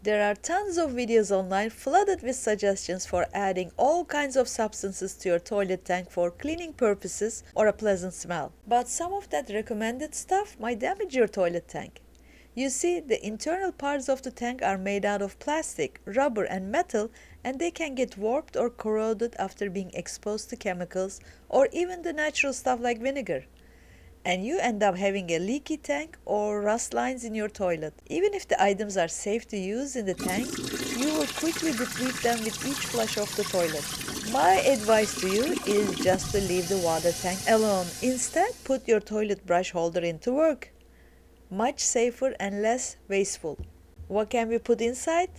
There are tons of videos online flooded with suggestions for adding all kinds of substances to your toilet tank for cleaning purposes or a pleasant smell. But some of that recommended stuff might damage your toilet tank. You see, the internal parts of the tank are made out of plastic, rubber, and metal, and they can get warped or corroded after being exposed to chemicals or even the natural stuff like vinegar. And you end up having a leaky tank or rust lines in your toilet. Even if the items are safe to use in the tank, you will quickly deplete them with each flush of the toilet. My advice to you is just to leave the water tank alone. Instead, put your toilet brush holder into work. Much safer and less wasteful. What can we put inside?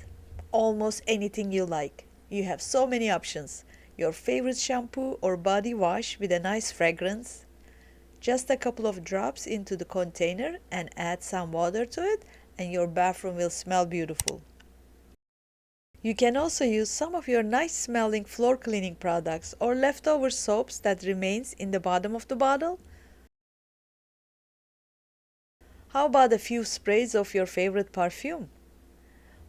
Almost anything you like. You have so many options. Your favorite shampoo or body wash with a nice fragrance. Just a couple of drops into the container and add some water to it, and your bathroom will smell beautiful. You can also use some of your nice smelling floor cleaning products or leftover soaps that remains in the bottom of the bottle. How about a few sprays of your favorite perfume?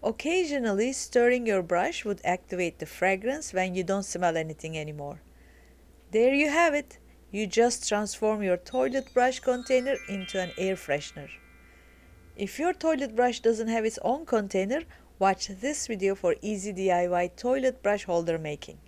Occasionally, stirring your brush would activate the fragrance when you don't smell anything anymore. There you have it. You just transform your toilet brush container into an air freshener. If your toilet brush doesn't have its own container, watch this video for easy DIY toilet brush holder making.